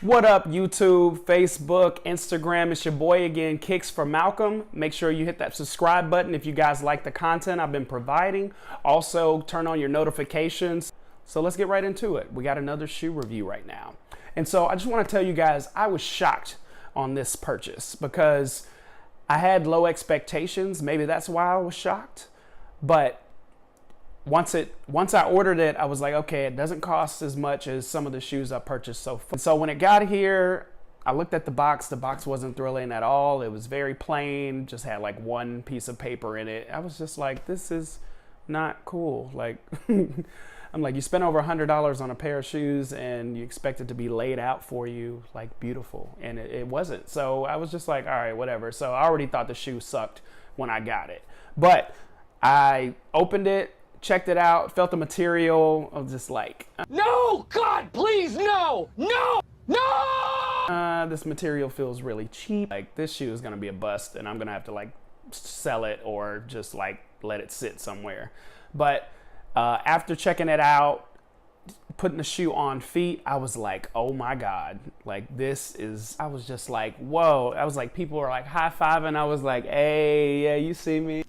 What up, YouTube, Facebook, Instagram? It's your boy again, Kicks for Malcolm. Make sure you hit that subscribe button if you guys like the content I've been providing. Also, turn on your notifications. So let's get right into it. We got another shoe review right now. And so I just want to tell you guys, I was shocked on this purchase because I had low expectations. Maybe that's why I was shocked. But once I ordered it, I was like, okay, it doesn't cost as much as some of the shoes I purchased so far. So when it got here, I looked at the box. The box wasn't thrilling at all. It was very plain, just had like one piece of paper in it. I was just like, this is not cool. Like, I'm like, you spent over $100 on a pair of shoes and you expect it to be laid out for you like beautiful, and it wasn't. So I was just like, all right, whatever. So I already thought the shoe sucked when I got it, but I opened it, checked it out, felt the material. I was just like, no, God, please, no, no, no! This material feels really cheap. Like, this shoe is gonna be a bust and I'm gonna have to like sell it or just like let it sit somewhere. But after checking it out, putting the shoe on feet, I was like, oh my God, like this is, I was just like, whoa. I was like, people were like high-fiving. I was like, hey, yeah, you see me?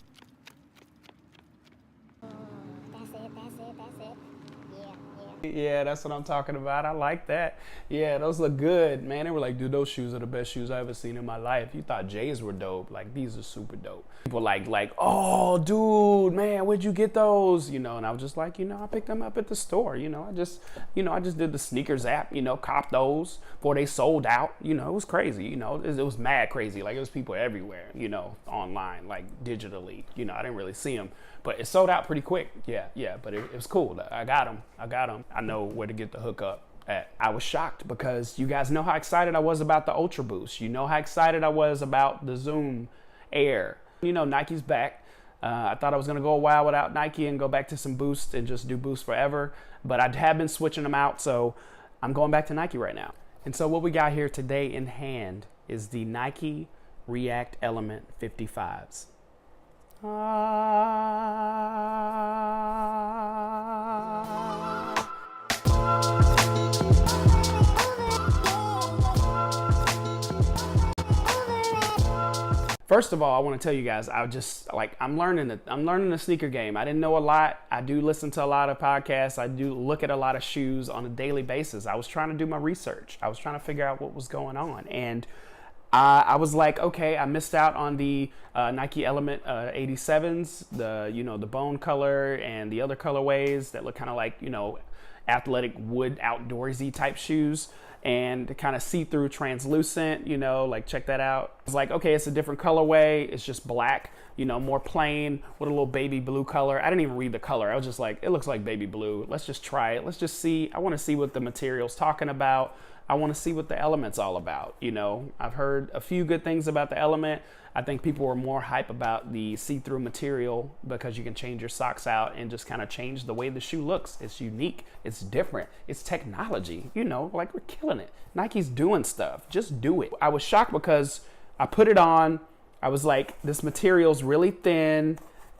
Yeah, that's what I'm talking about. I like that. Yeah, those look good, man. They were like, dude, those shoes are the best shoes I ever seen in my life. You thought J's were dope. Like, these are super dope. People like, oh, dude, man, where'd you get those? You know, and I was just like, I picked them up at the store. I just did the sneakers app, copped those before they sold out. It was crazy. It was mad crazy. Like, it was people everywhere, online, like digitally. I didn't really see them, but it sold out pretty quick. Yeah, but it was cool. I got them. I know where to get the hookup at. I was shocked because you guys know how excited I was about the Ultra Boost. You know how excited I was about the Zoom Air. Nike's back. I thought I was going to go a while without Nike and go back to some Boost and just do Boost forever. But I have been switching them out, so I'm going back to Nike right now. And so what we got here today in hand is the Nike React Element 55s. First of all, I want to tell you guys, I'm learning the sneaker game. I didn't know a lot. I do listen to a lot of podcasts. I do look at a lot of shoes on a daily basis. I was trying to do my research. I was trying to figure out what was going on. And I was like, okay, I missed out on the Nike Element 87s, the bone color and the other colorways that look kind of like, athletic wood outdoorsy type shoes, and kind of see-through translucent, like check that out. It's like, okay, it's a different colorway. It's just black, more plain with a little baby blue color. I didn't even read the color. I was just like, it looks like baby blue. Let's just try it. Let's just see. I want to see what the material's talking about. I want to see what the Element's all about. I've heard a few good things about the Element. I think people were more hype about the see-through material because you can change your socks out and just kind of change the way the shoe looks. It's unique. It's different. It's technology. Like, we're killing it. Nike's doing stuff. Just do it. I was shocked because I put it on. I was like, this material's really thin.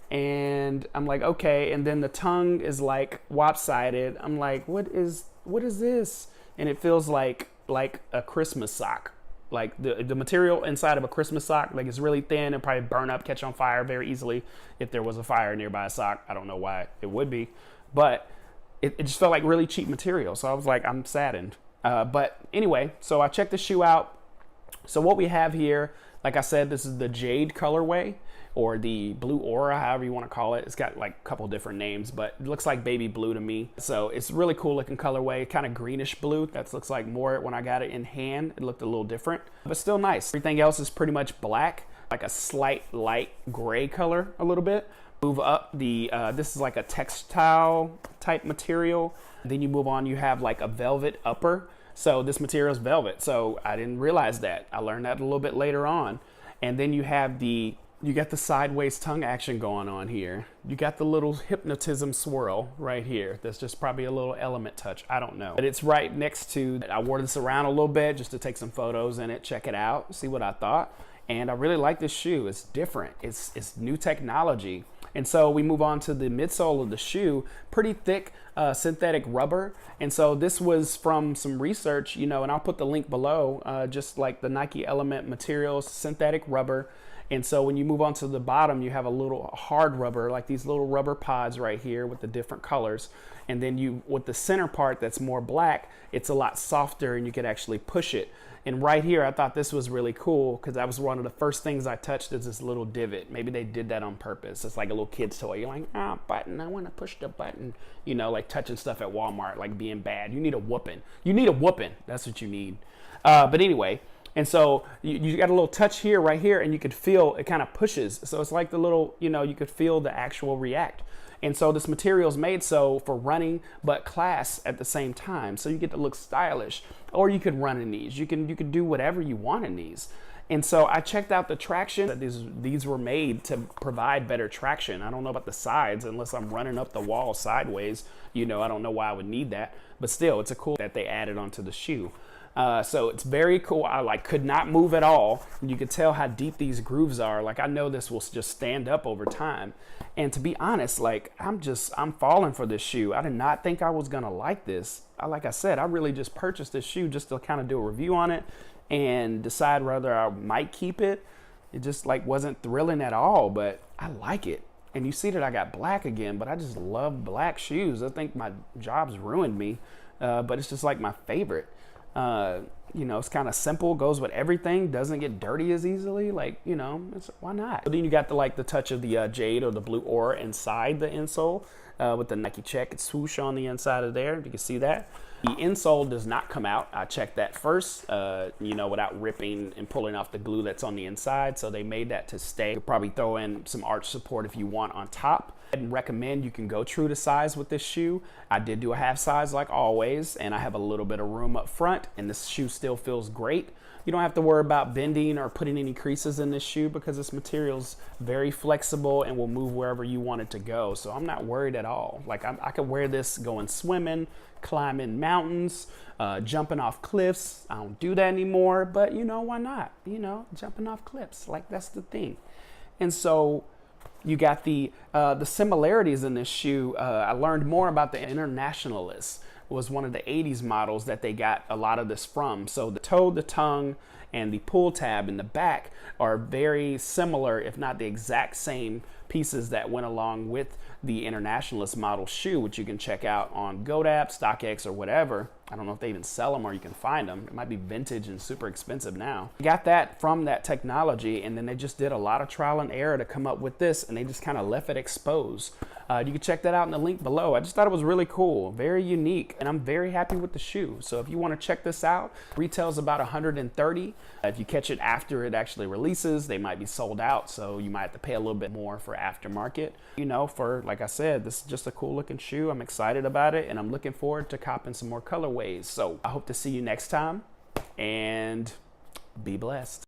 And I'm like, okay. And then the tongue is like lopsided. I'm like, what is this? And it feels like a Christmas sock. Like the material inside of a Christmas sock, like it's really thin and probably burn up, catch on fire very easily if there was a fire nearby a sock. I don't know why it would be, but it just felt like really cheap material. So I was like, I'm saddened. But anyway, so I checked the shoe out. So what we have here, like I said, this is the Jade colorway, or the Blue Aura, however you want to call it. It's got like a couple different names, but it looks like baby blue to me. So it's really cool looking colorway, kind of greenish blue. That looks like more when I got it in hand. It looked a little different, but still nice. Everything else is pretty much black, like a slight light gray color a little bit. Move up, this is like a textile type material. Then you move on, you have like a velvet upper. So this material is velvet. So I didn't realize that. I learned that a little bit later on. And then you have you got the sideways tongue action going on here. You got the little hypnotism swirl right here. That's just probably a little Element touch. I don't know. But it's right next to, I wore this around a little bit just to take some photos in it, check it out, see what I thought. And I really like this shoe. It's different. It's new technology. And so we move on to the midsole of the shoe, pretty thick synthetic rubber. And so this was from some research, you know, and I'll put the link below, just like the Nike Element materials, synthetic rubber. And so when you move on to the bottom, you have a little hard rubber, like these little rubber pods right here with the different colors. And then you, with the center part that's more black, it's a lot softer and you could actually push it. And right here, I thought this was really cool because that was one of the first things I touched is this little divot. Maybe they did that on purpose. It's like a little kid's toy. You're like, ah, button, I want to push the button. You know, like touching stuff at Walmart, like being bad. You need a whooping. You need a whooping. That's what you need. But anyway, and so you got a little touch here, right here, and you could feel it kind of pushes. So it's like the little, you know, you could feel the actual react. And so this material is made so for running, but class at the same time. So you get to look stylish, or you could run in these. You could do whatever you want in these. And so I checked out the traction. These were made to provide better traction. I don't know about the sides unless I'm running up the wall sideways. You know, I don't know why I would need that, but still, it's a cool that they added onto the shoe. So it's very cool. I could not move at all. You could tell how deep these grooves are. Like I know this will just stand up over time. And to be honest, like I'm falling for this shoe. I did not think I was gonna like this. Like I said, I really just purchased this shoe just to kind of do a review on it and decide whether I might keep it. It just like wasn't thrilling at all, but I like it. And you see that I got black again, but I just love black shoes. I think my job's ruined me, but it's just like my favorite. You know, it's kind of simple, goes with everything, doesn't get dirty as easily. Like, you know, why not? But then you got the touch of the jade or the blue aura inside the insole with the Nike check and swoosh on the inside of there. You can see that. The insole does not come out. I checked that first, you know, without ripping and pulling off the glue that's on the inside. So they made that to stay. You could probably throw in some arch support if you want on top. And recommend you can go true to size with this shoe. I did do a half size like always, and I have a little bit of room up front, and this shoe still feels great. You don't have to worry about bending or putting any creases in this shoe because this material's very flexible and will move wherever you want it to go. So I'm not worried at all. Like I could wear this going swimming, climbing mountains, jumping off cliffs. I don't do that anymore, but you know, why not? You know, jumping off cliffs, like that's the thing. And so you got the similarities in this shoe. I learned more about the Internationalist. Was one of the 80s models that they got a lot of this from. So the toe, the tongue, and the pull tab in the back are very similar, if not the exact same pieces that went along with the Internationalist model shoe, which you can check out on GoDaddy, StockX, or whatever. I don't know if they even sell them or you can find them. It might be vintage and super expensive now. Got that from that technology, and then they just did a lot of trial and error to come up with this, and they just kind of left it exposed. You can check that out in the link below. I just thought it was really cool, very unique, and I'm very happy with the shoe. So if you want to check this out, retails about $130. If you catch it after it actually releases, they might be sold out, so you might have to pay a little bit more for aftermarket. You know, for, like I said, this is just a cool looking shoe. I'm excited about it, and I'm looking forward to copping some more colorways. So I hope to see you next time, and be blessed.